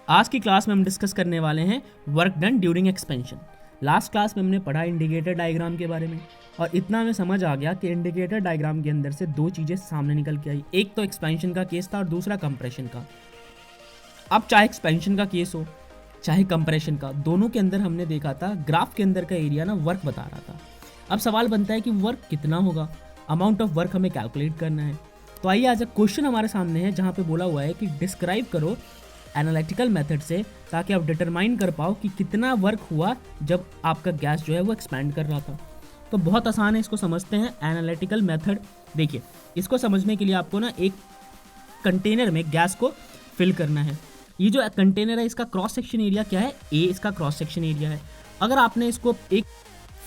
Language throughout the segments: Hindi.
आज की क्लास में हम डिस्कस करने वाले हैं work done during expansion. Last class में हमने पढ़ा इंडिकेटर डायग्राम के बारे में और इतना हमें समझ आ गया कि इंडिकेटर डायग्राम के अंदर से दो चीज़ें सामने निकल के आई, एक तो एक्सपेंशन का केस था और दूसरा कंप्रेशन का। अब चाहे एक्सपेंशन का केस हो चाहे कंप्रेशन का, दोनों के अंदर हमने देखा था ग्राफ के अंदर का एरिया ना वर्क बता रहा था। अब सवाल बनता है कि वर्क कितना होगा, अमाउंट ऑफ वर्क हमें कैलकुलेट करना है। तो आइए आज एक क्वेश्चन हमारे सामने है जहाँ पे बोला हुआ है कि डिस्क्राइब करो एनालिटिकल मेथड से, ताकि आप डिटरमाइन कर पाओ कि कितना वर्क हुआ जब आपका गैस जो है वो एक्सपैंड कर रहा था। तो बहुत आसान है, इसको समझते हैं। एनालिटिकल मेथड देखिए, इसको समझने के लिए आपको ना एक कंटेनर में गैस को फिल करना है। ये जो कंटेनर है इसका क्रॉस सेक्शन एरिया क्या है, ए इसका क्रॉस सेक्शन एरिया है। अगर आपने इसको एक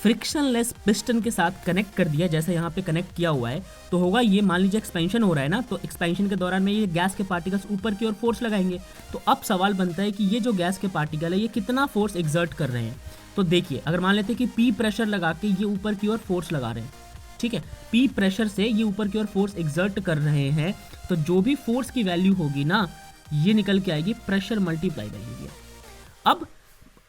फ्रिक्शनलेस पिस्टन के साथ कनेक्ट कर दिया, जैसे यहाँ पे कनेक्ट किया हुआ है, तो होगा ये, मान लीजिए एक्सपेंशन हो रहा है ना, तो एक्सपेंशन के दौरान में ये गैस के पार्टिकल्स ऊपर की ओर फोर्स लगाएंगे। तो अब सवाल बनता है कि ये जो गैस के पार्टिकल है ये कितना फोर्स एग्जर्ट कर रहे हैं। तो देखिए, अगर मान लेते हैं कि पी प्रेशर लगा के ये ऊपर की ओर फोर्स लगा रहे हैं, ठीक है, पी प्रेशर से ये ऊपर की ओर फोर्स एग्जर्ट कर रहे हैं, तो जो भी फोर्स की वैल्यू होगी ना, ये निकल के आएगी प्रेशर मल्टीप्लाई बाई एरिया। अब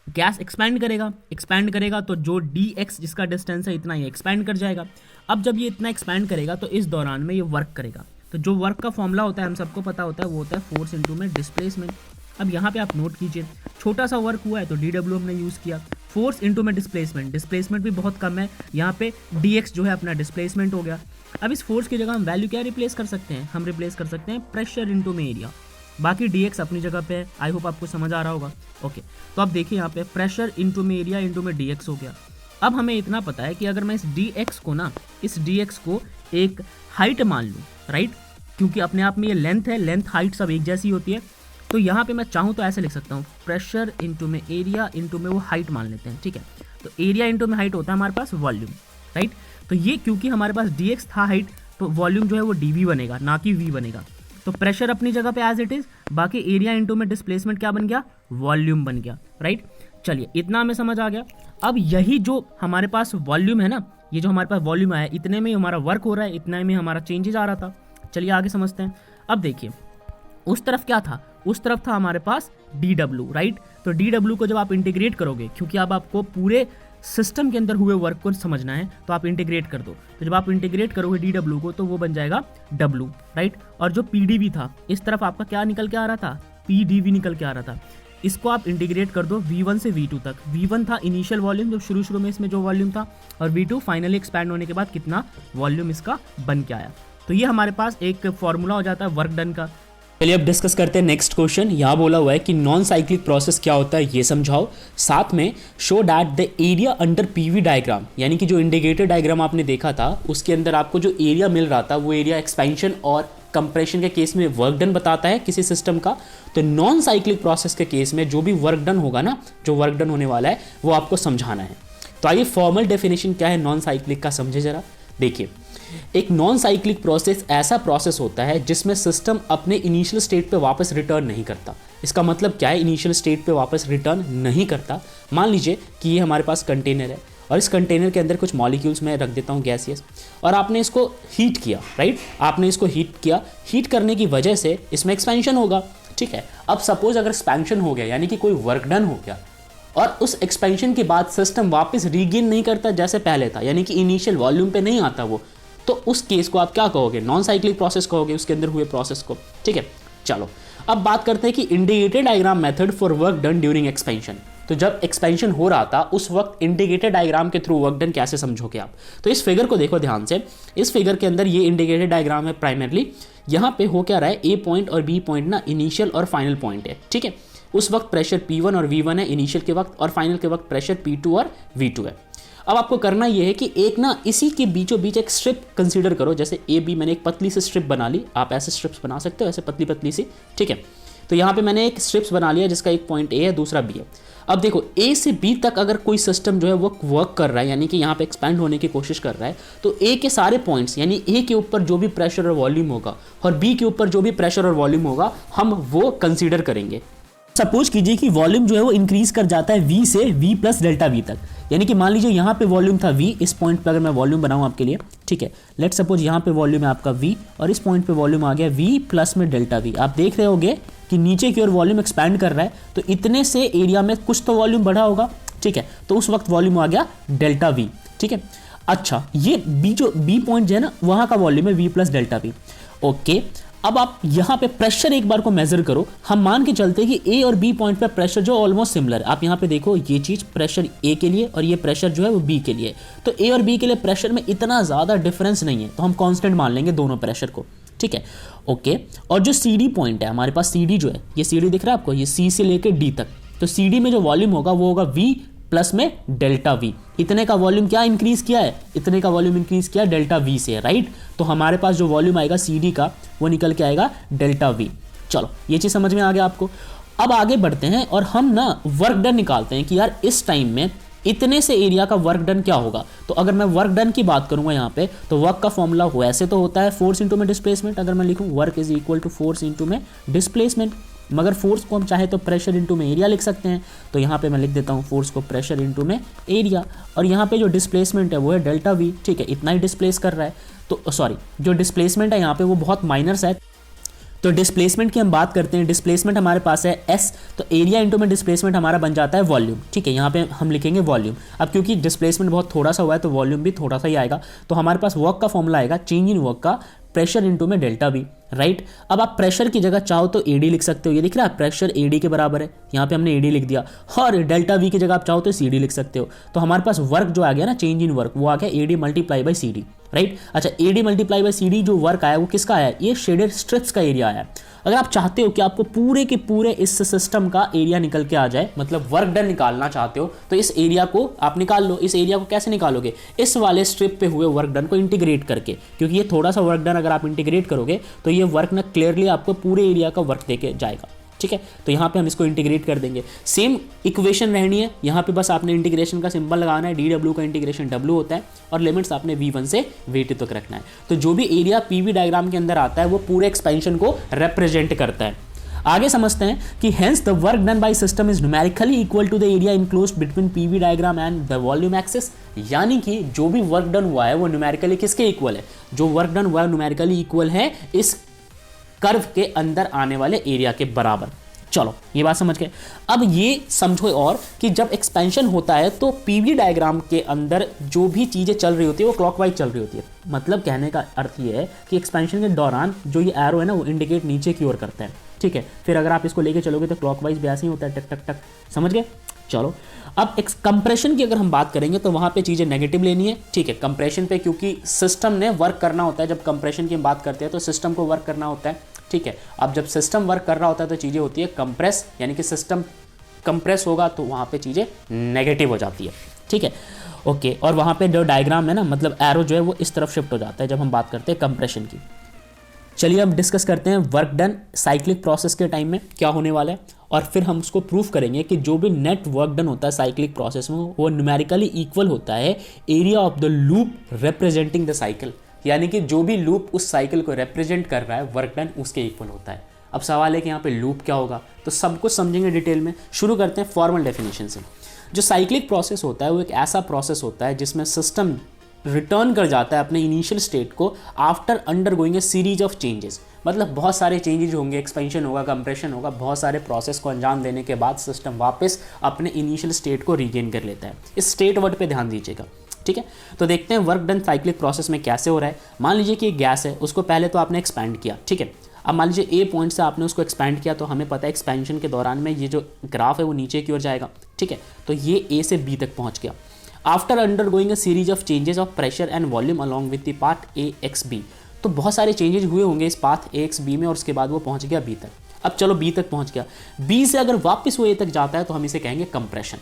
गैस एक्सपैंड करेगा तो जो dx जिसका डिस्टेंस है इतना ये एक्सपैंड कर जाएगा। अब जब ये इतना एक्सपैंड करेगा तो इस दौरान में ये वर्क करेगा। तो जो वर्क का फॉर्मूला होता है हम सबको पता होता है, वो होता है फोर्स इनटू में डिस्प्लेसमेंट। अब यहाँ पे आप नोट कीजिए, छोटा सा वर्क हुआ है तो dw हमने यूज़ किया, फोर्स इनटू में डिस्प्लेसमेंट भी बहुत कम है, यहाँ पे dx जो है अपना डिस्प्लेसमेंट हो गया। अब इस फोर्स की जगह हम वैल्यू क्या रिप्लेस कर सकते हैं, हम रिप्लेस कर सकते हैं प्रेशर इनटू में एरिया। बाकी dx अपनी जगह पे है। आई होप आपको समझ आ रहा होगा। ओके, तो अब देखिए यहाँ पे प्रेशर इनटू में एरिया इनटू में dx हो गया। अब हमें इतना पता है कि अगर मैं इस dx को एक हाइट मान लूँ, राइट, क्योंकि अपने आप में ये लेंथ है, लेंथ हाइट सब एक जैसी होती है, तो यहाँ पे मैं चाहूँ तो ऐसे लिख सकता हूँ, प्रेशर इनटू में एरिया इनटू में वो हाइट मान लेते हैं, ठीक है। तो एरिया इनटू में हाइट होता है हमारे पास वॉल्यूम, राइट। तो ये क्योंकि हमारे पास dx था हाइट, तो वॉल्यूम जो है वो dv बनेगा, ना कि v बनेगा। तो प्रेशर अपनी जगह पे एज इट इज, बाकी एरिया इनटू में डिस्प्लेसमेंट क्या बन गया, वॉल्यूम बन गया, राइट। चलिए, इतना हमें समझ आ गया। अब यही जो हमारे पास वॉल्यूम है ना, ये जो हमारे पास वॉल्यूम आया, इतने में हमारा वर्क हो रहा है, इतने में हमारा चेंजेस आ रहा था। चलिए आगे समझते हैं। अब देखिए, उस तरफ क्या था, उस तरफ था हमारे पास dw, राइट। तो dw को जब आप इंटीग्रेट करोगे, क्योंकि अब आपको पूरे सिस्टम के अंदर हुए वर्क को समझना है, तो आप इंटीग्रेट कर दो। तो जब आप इंटीग्रेट करोगे dw को, तो वो बन जाएगा w, राइट। और जो pdv था, इस तरफ आपका क्या निकल के आ रहा था, pdv निकल के आ रहा था। इसको आप इंटीग्रेट कर दो v1 से v2 तक। v1 था इनिशियल वॉल्यूम, जब शुरू में इसमें जो वॉल्यूम था, और v2 फाइनली एक्सपैंड होने के बाद कितना वॉल्यूम इसका बन के आया। तो ये हमारे पास एक फॉर्मूला हो जाता है वर्क डन का। चलिए अब डिस्कस करते हैं नेक्स्ट क्वेश्चन। यहाँ बोला हुआ है कि नॉन साइक्लिक प्रोसेस क्या होता है ये समझाओ, साथ में show that the area under PV diagram, यानी कि जो इंडिकेटर डायग्राम आपने देखा था उसके अंदर आपको जो एरिया मिल रहा था वो एरिया एक्सपेंशन और कंप्रेशन के केस में वर्क डन बताता है किसी सिस्टम का। तो नॉन साइक्लिक प्रोसेस के केस में जो भी वर्क डन होगा ना, जो वर्क डन होने वाला है वो आपको समझाना है। तो आइए फॉर्मल डेफिनेशन क्या है नॉन साइक्लिक का समझे जरा। देखिए, एक नॉन साइक्लिक प्रोसेस ऐसा प्रोसेस होता है जिसमें सिस्टम अपने इनिशियल स्टेट पे वापस रिटर्न नहीं करता। इसका मतलब क्या है, इनिशियल स्टेट पे वापस रिटर्न नहीं करता। मान लीजिए कि ये हमारे पास कंटेनर है और इस कंटेनर के अंदर कुछ मॉलिक्यूल्स मैं रख देता हूँ गैसियस, और आपने इसको हीट किया, राइट, आपने इसको हीट किया। हीट करने की वजह से इसमें एक्सपेंशन होगा, ठीक है। अब सपोज अगर एक्सपेंशन हो गया, यानी कि कोई वर्क डन हो गया, और उस एक्सपेंशन के बाद सिस्टम वापस रीगेन नहीं करता जैसे पहले था, यानी कि इनिशियल वॉल्यूम पे नहीं आता वो, तो उस केस को आप क्या कहोगे, नॉन साइक्लिक प्रोसेस कहोगे, उसके अंदर हुए प्रोसेस को, ठीक है। चलो अब बात करते हैं कि indicator diagram method for work done during expansion. तो जब एक्सपेंशन हो रहा था उस वक्त इंडिकेटर डायग्राम के थ्रू वर्क डन कैसे समझोगे आप। तो इस फिगर को देखो ध्यान से, इस फिगर के अंदर ये इंडिकेटर डायग्राम है प्राइमरली। यहाँ पे हो क्या रहा है, ए पॉइंट और बी पॉइंट ना इनिशियल और फाइनल पॉइंट है, ठीक है। उस वक्त प्रेशर P1 और V1 है इनिशियल के वक्त, और फाइनल के वक्त प्रेशर P2 और V2 है। अब आपको करना यह है कि एक ना इसी के बीचों बीच एक स्ट्रिप कंसीडर करो, जैसे ए बी, मैंने एक पतली सी स्ट्रिप बना ली, आप ऐसे स्ट्रिप्स बना सकते हो, ऐसे पतली पतली सी, ठीक है। तो यहाँ पे मैंने एक स्ट्रिप्स बना लिया जिसका एक पॉइंट ए है, दूसरा बी है। अब देखो, ए से बी तक अगर कोई सिस्टम जो है वो वर्क कर रहा है, यानी कि यहाँ पे एक्सपैंड होने की कोशिश कर रहा है, तो ए के सारे पॉइंट्स, यानी ए के ऊपर जो भी प्रेशर और वॉल्यूम होगा और बी के ऊपर जो भी प्रेशर और वॉल्यूम होगा, हम वो कंसीडर करेंगे। सपोज कीजिए कि वॉल्यूम जो है वो इंक्रीज कर जाता है V से V प्लस डेल्टा V तक, यानी कि मान लीजिए यहाँ पे वॉल्यूम था V, इस पॉइंट पे अगर मैं वॉल्यूम बनाऊँ आपके लिए, ठीक है, लेट सपोज यहाँ पे वॉल्यूम है आपका V और इस पॉइंट पे वॉल्यूम आ गया V प्लस में डेल्टा V। आप देख रहे होगे कि नीचे की ओर वॉल्यूम एक्सपैंड कर रहा है, तो इतने से एरिया में कुछ तो वॉल्यूम बढ़ा होगा, ठीक है, तो उस वक्त वॉल्यूम आ गया डेल्टा V, ठीक है। अच्छा, ये B पॉइंट जो है ना वहाँ का वॉल्यूम है V plus delta V, okay. अब आप यहाँ पे प्रेशर एक बार को मेजर करो, हम मान के चलते हैं कि A और B पॉइंट पे प्रेशर जो ऑलमोस्ट सिमिलर है। आप यहाँ पे देखो ये चीज प्रेशर A के लिए और ये प्रेशर जो है वो B के लिए, तो A और B के लिए प्रेशर में इतना ज़्यादा डिफरेंस नहीं है, तो हम कांस्टेंट मान लेंगे दोनों प्रेशर को, ठीक है, ओके। और जो CD पॉइंट है हमारे पास, CD जो है, ये CD दिख रहा है आपको, ये C से लेके D तक, तो CD में जो वॉल्यूम होगा वो होगा V प्लस में डेल्टा V। इतने का वॉल्यूम क्या इंक्रीज किया है, इतने का वॉल्यूम इंक्रीज किया डेल्टा V से, राइट। तो हमारे पास जो वॉल्यूम आएगा CD का वो निकल के आएगा डेल्टा V। चलो ये चीज़ समझ में आ गया आपको। अब आगे बढ़ते हैं और हम ना वर्क डन निकालते हैं कि यार इस टाइम में इतने से एरिया का वर्क डन क्या होगा। तो अगर मैं वर्क डन की बात करूंगा यहाँ पे, तो वर्क का फॉर्मूला वैसे तो होता है फोर्स इंटू में डिस्प्लेसमेंट। अगर मैं लिखूँ work is equal to force into में डिस्प्लेसमेंट, मगर फोर्स को हम चाहे तो प्रेशर इंटू में एरिया लिख सकते हैं। तो यहाँ पे मैं लिख देता हूँ फोर्स को प्रेशर इंटू में एरिया, और यहाँ पे जो डिस्प्लेसमेंट है वो है डेल्टा V, ठीक है, इतना ही डिस्प्लेस कर रहा है। तो सॉरी, जो डिस्प्लेसमेंट है यहाँ पे वो बहुत माइनर है। तो डिस्प्लेसमेंट की हम बात करते हैं, डिस्प्लेसमेंट हमारे पास है S, तो एरिया इंटू में डिस्प्लेसमेंट हमारा बन जाता है वॉल्यूम, ठीक है, यहाँ पे हम लिखेंगे वॉल्यूम। अब क्योंकि डिस्प्लेसमेंट बहुत थोड़ा सा हुआ है तो वॉल्यूम भी थोड़ा सा ही आएगा, तो हमारे पास वर्क का फॉर्मूला आएगा चेंज इन वर्क का प्रेशर इंटू में डेल्टा V, राइट। अब आप प्रेशर की जगह चाहो तो AD लिख सकते हो, ये दिख रहा है प्रेशर AD के बराबर है, यहाँ पे हमने AD लिख दिया, और डेल्टा V की जगह आप चाहो तो CD लिख सकते हो। तो हमारे पास वर्क जो आ गया ना, चेंज इन वर्क, वो आ गया AD multiply by CD, right. अच्छा, AD मल्टीप्लाई बाई CD जो वर्क आया वो किसका आया, ये शेडेड स्ट्रिप्स का एरिया आया। अगर आप चाहते हो कि आपको पूरे के पूरे इस सिस्टम का एरिया निकल के आ जाए, मतलब वर्क डन निकालना चाहते हो, तो इस एरिया को आप निकाल लो। इस एरिया को कैसे निकालोगे, इस वाले स्ट्रिप पे हुए वर्क डन को इंटीग्रेट करके, क्योंकि ये थोड़ा सा वर्क डन अगर आप इंटीग्रेट करोगे तो ये वर्क ना क्लियरली आपको पूरे एरिया का वर्क देके जाएगा, ठीक है। तो यहाँ पे हम इसको इंटीग्रेट कर देंगे, सेम इक्वेशन रहनी है यहाँ पे, बस आपने इंटीग्रेशन का सिंबल लगाना है, dw का इंटीग्रेशन w होता है, और लिमिट्स आपने v1 से v2 तक रखना है। तो जो भी एरिया PV डायग्राम के अंदर आता है वो पूरे एक्सपेंशन को रिप्रेजेंट करता है। आगे समझते हैं कि hence the work done by system is numerically equal to the area enclosed between PV diagram and the volume axis, यानी कि जो भी वर्क डन हुआ है वो न्यूमेरिकली किसके इक्वल है, जो वर्क डन हुआ है न्यूमेरिकली इक्वल है इस कर्व के अंदर आने वाले एरिया के बराबर। चलो ये बात समझ गए। अब ये समझो और कि जब एक्सपेंशन होता है तो PV डायग्राम के अंदर जो भी चीज़ें चल रही होती है वो क्लॉकवाइज चल रही होती है। मतलब कहने का अर्थ ये है कि एक्सपेंशन के दौरान जो ये एरो है ना वो इंडिकेट नीचे की ओर करता है, ठीक है। फिर अगर आप इसको लेके चलोगे तो क्लॉकवाइज भी ऐसे ही होता है, टक टक टक, समझ गए। चलो अब कंप्रेशन की अगर हम बात करेंगे तो वहाँ पे चीज़ें नेगेटिव लेनी है, ठीक है, कंप्रेशन पे, क्योंकि सिस्टम ने वर्क करना होता है। जब कंप्रेशन की हम बात करते हैं तो सिस्टम को वर्क करना होता है, ठीक है। अब जब सिस्टम वर्क कर रहा होता है तो चीज़ें होती है कंप्रेस, यानी कि सिस्टम कंप्रेस होगा तो वहाँ पे चीज़ें नेगेटिव हो जाती है, ठीक है, ओके। और वहाँ पे जो डायग्राम है ना, मतलब एरो जो है वो इस तरफ शिफ्ट हो जाता है जब हम बात करते हैं कंप्रेशन की। चलिए अब डिस्कस करते हैं वर्क डन साइक्लिक प्रोसेस के टाइम में क्या होने वाला है, और फिर हम उसको प्रूफ करेंगे कि जो भी नेट वर्क डन होता है साइक्लिक प्रोसेस में वो न्यूमेरिकली इक्वल होता है area of the loop representing the cycle, यानी कि जो भी लूप उस साइकिल को रिप्रेजेंट कर रहा है वर्क डन उसके इक्वल होता है। अब सवाल है कि यहाँ पे लूप क्या होगा, तो सब कुछ समझेंगे डिटेल में। शुरू करते हैं फॉर्मल डेफिनेशन से। जो साइक्लिक प्रोसेस होता है वो एक ऐसा प्रोसेस होता है जिसमें सिस्टम रिटर्न कर जाता है अपने इनिशियल स्टेट को after undergoing A series of changes. मतलब बहुत सारे चेंजेस होंगे, एक्सपेंशन होगा, कंप्रेशन होगा, बहुत सारे प्रोसेस को अंजाम देने के बाद सिस्टम वापस अपने इनिशियल स्टेट को रीगेन कर लेता है। इस स्टेट वर्ड पे ध्यान दीजिएगा, ठीक है। तो देखते हैं वर्क डन साइक्लिक प्रोसेस में कैसे हो रहा है। मान लीजिए कि एक गैस है, उसको पहले तो आपने एक्सपैंड किया, ठीक है। अब मान लीजिए A पॉइंट से आपने उसको एक्सपैंड किया, तो हमें पता है एक्सपेंशन के दौरान में ये जो ग्राफ है वो नीचे की ओर जाएगा, ठीक है। तो ये A से B तक पहुंच गया after undergoing a series of changes of pressure and volume along with the path AXB। तो बहुत सारे चेंजेस हुए होंगे इस पाथ AXB में, और उसके बाद वो पहुंच गया B तक। अब चलो B तक पहुंच गया, B से अगर वापस वो A तक जाता है तो हम इसे कहेंगे कंप्रेशन,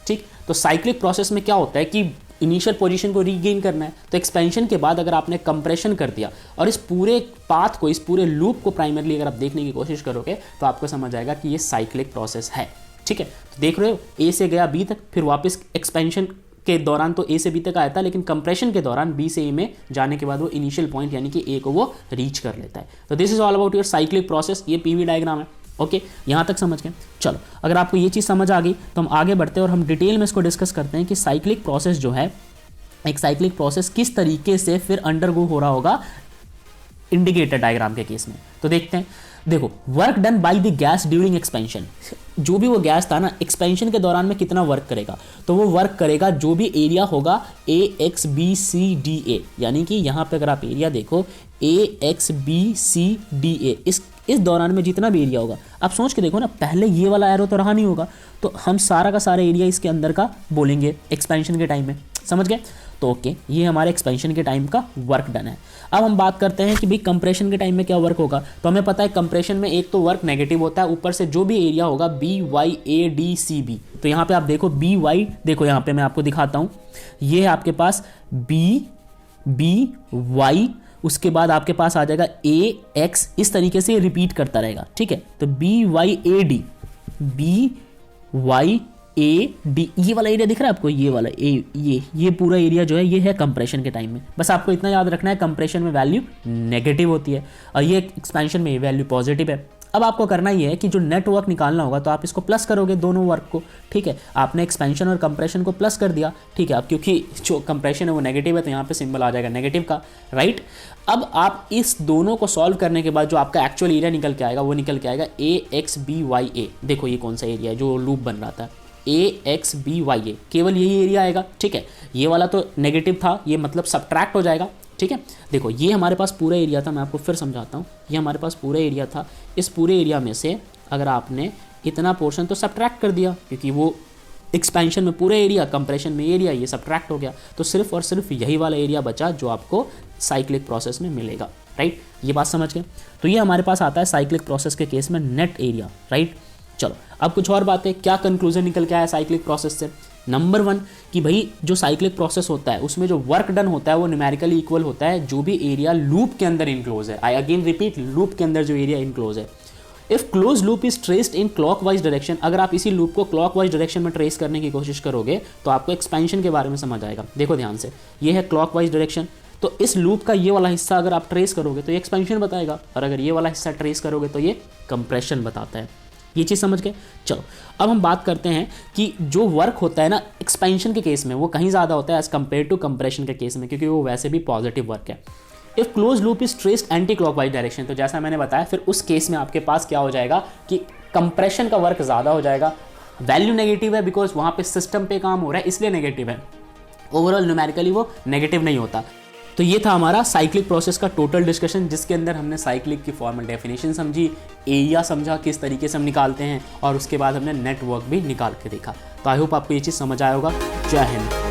ठीक। तो साइक्लिक प्रोसेस में क्या होता है कि इनिशियल पोजीशन को रीगेन करना है, तो एक्सपेंशन के बाद अगर आपने कंप्रेशन कर दिया और इस पूरे पाथ को, इस पूरे लूप को प्राइमरली अगर आप देखने की कोशिश करोगे तो आपको समझ आएगा कि ये साइक्लिक प्रोसेस है, ठीक है। तो देख रहे हो A से गया B तक, फिर वापस एक्सपेंशन के दौरान तो A से B तक आया था, लेकिन कंप्रेशन के दौरान B से A में जाने के बाद वो इनिशियल पॉइंट यानी कि A को वो रीच कर लेता है। तो this is all about your cyclic process. ये PV डायग्राम है, ओके, यहाँ तक समझ गए। चलो, अगर आपको ये चीज़ समझ आ गई तो हम आगे बढ़ते हैं और हम डिटेल में इसको डिस्कस करते हैं कि साइक्लिक प्रोसेस जो है, एक साइक्लिक प्रोसेस किस तरीके से फिर अंडरगो हो रहा होगा इंडिकेटर डायग्राम के केस में। तो देखते हैं। देखो, work done by the gas during expansion, जो भी वो गैस था ना, एक्सपेंशन के दौरान में कितना वर्क करेगा, तो वो वर्क करेगा जो भी एरिया होगा AXBCDA, यानी कि यहाँ पे अगर आप एरिया देखो AXBCDA, इस दौरान में जितना भी एरिया होगा, आप सोच के देखो ना, पहले ये वाला एरो तो रहा नहीं होगा, तो हम सारा का सारा एरिया इसके अंदर का बोलेंगे एक्सपेंशन के टाइम में, समझ गए। तो ओके, ये हमारे एक्सपेंशन के टाइम का वर्क डन है। अब हम बात करते हैं कि भाई कंप्रेशन के टाइम में क्या वर्क होगा। तो हमें पता है कंप्रेशन में एक तो वर्क नेगेटिव होता है, ऊपर से जो भी एरिया होगा BYADCB, तो यहाँ पे आप देखो BY, देखो यहाँ पे मैं आपको दिखाता हूँ, ये है आपके पास BY, उसके बाद आपके पास आ जाएगा AX, इस तरीके से रिपीट करता रहेगा, ठीक है। तो BYAD, ये वाला एरिया दिख रहा है आपको, ये वाला ये पूरा एरिया जो है ये है कंप्रेशन के टाइम में। बस आपको इतना याद रखना है, कंप्रेशन में वैल्यू नेगेटिव होती है और ये एक्सपेंशन में ये वैल्यू पॉजिटिव है। अब आपको करना ये है कि जो नेट वर्क निकालना होगा तो आप इसको प्लस करोगे दोनों वर्क को, ठीक है। आपने एक्सपेंशन और कंप्रेशन को प्लस कर दिया, ठीक है। अब क्योंकि जो कंप्रेशन है वो नेगेटिव है तो यहाँ पे सिंबल आ जाएगा नेगेटिव का, राइट। अब आप इस दोनों को सॉल्व करने के बाद जो आपका एक्चुअल एरिया निकल के आएगा वो निकल के आएगा AXBYA। देखो ये कौन सा एरिया है जो लूप बन रहा था, AXBYA, केवल यही एरिया आएगा, ठीक है। ये वाला तो नेगेटिव था, ये मतलब सब्ट्रैक्ट हो जाएगा, ठीक है। देखो ये हमारे पास पूरा एरिया था, मैं आपको फिर समझाता हूँ, ये हमारे पास पूरा एरिया था। इस पूरे एरिया में से अगर आपने इतना पोर्शन तो सब्ट्रैक्ट कर दिया, क्योंकि वो एक्सपेंशन में पूरा एरिया, कंप्रेशन में एरिया, ये सब्ट्रैक्ट हो गया, तो सिर्फ और सिर्फ यही वाला एरिया बचा जो आपको साइक्लिक प्रोसेस में मिलेगा, राइट। ये बात समझ गए। तो ये हमारे पास आता है साइक्लिक प्रोसेस के केस में नेट एरिया, राइट। चलो अब कुछ और बातें, क्या कंक्लूजन निकल के आया साइक्लिक प्रोसेस से। नंबर 1 कि भाई जो साइक्लिक प्रोसेस होता है उसमें जो वर्क डन होता है वो न्यूमेरिकली इक्वल होता है जो भी एरिया लूप के अंदर इनक्लोज है। आई अगेन रिपीट, लूप के अंदर जो एरिया इनक्लोज है। If close loop is traced in clockwise direction, अगर आप इसी लूप को क्लॉकवाइज डायरेक्शन में ट्रेस करने की कोशिश करोगे तो आपको एक्सपेंशन के बारे में समझ आएगा। देखो ध्यान से, ये है क्लॉकवाइज डायरेक्शन, तो इस लूप का ये वाला हिस्सा अगर आप ट्रेस करोगे तो ये एक्सपेंशन बताएगा, और अगर ये वाला हिस्सा ट्रेस करोगे तो ये कंप्रेशन बताता है। ये चीज़ समझ गए। चलो अब हम बात करते हैं कि जो वर्क होता है ना एक्सपेंशन के केस में वो कहीं ज़्यादा होता है एज कम्पेयर टू कंप्रेशन के केस में, क्योंकि वो वैसे भी पॉजिटिव वर्क है। If close loop is traced anti clockwise direction, तो जैसा मैंने बताया फिर उस केस में आपके पास क्या हो जाएगा कि कंप्रेशन का वर्क ज़्यादा हो जाएगा। वैल्यू नेगेटिव है बिकॉज वहाँ पे सिस्टम पे काम हो रहा है इसलिए नेगेटिव है, ओवरऑल न्यूमेरिकली वो नेगेटिव नहीं होता। तो ये था हमारा साइक्लिक प्रोसेस का टोटल डिस्कशन, जिसके अंदर हमने साइक्लिक की फॉर्मल डेफिनेशन समझी, एरिया समझा किस तरीके से हम निकालते हैं, और उसके बाद हमने नेटवर्क भी निकाल के देखा। तो आई होप आपको ये चीज़ समझ आया होगा। जय हिंद।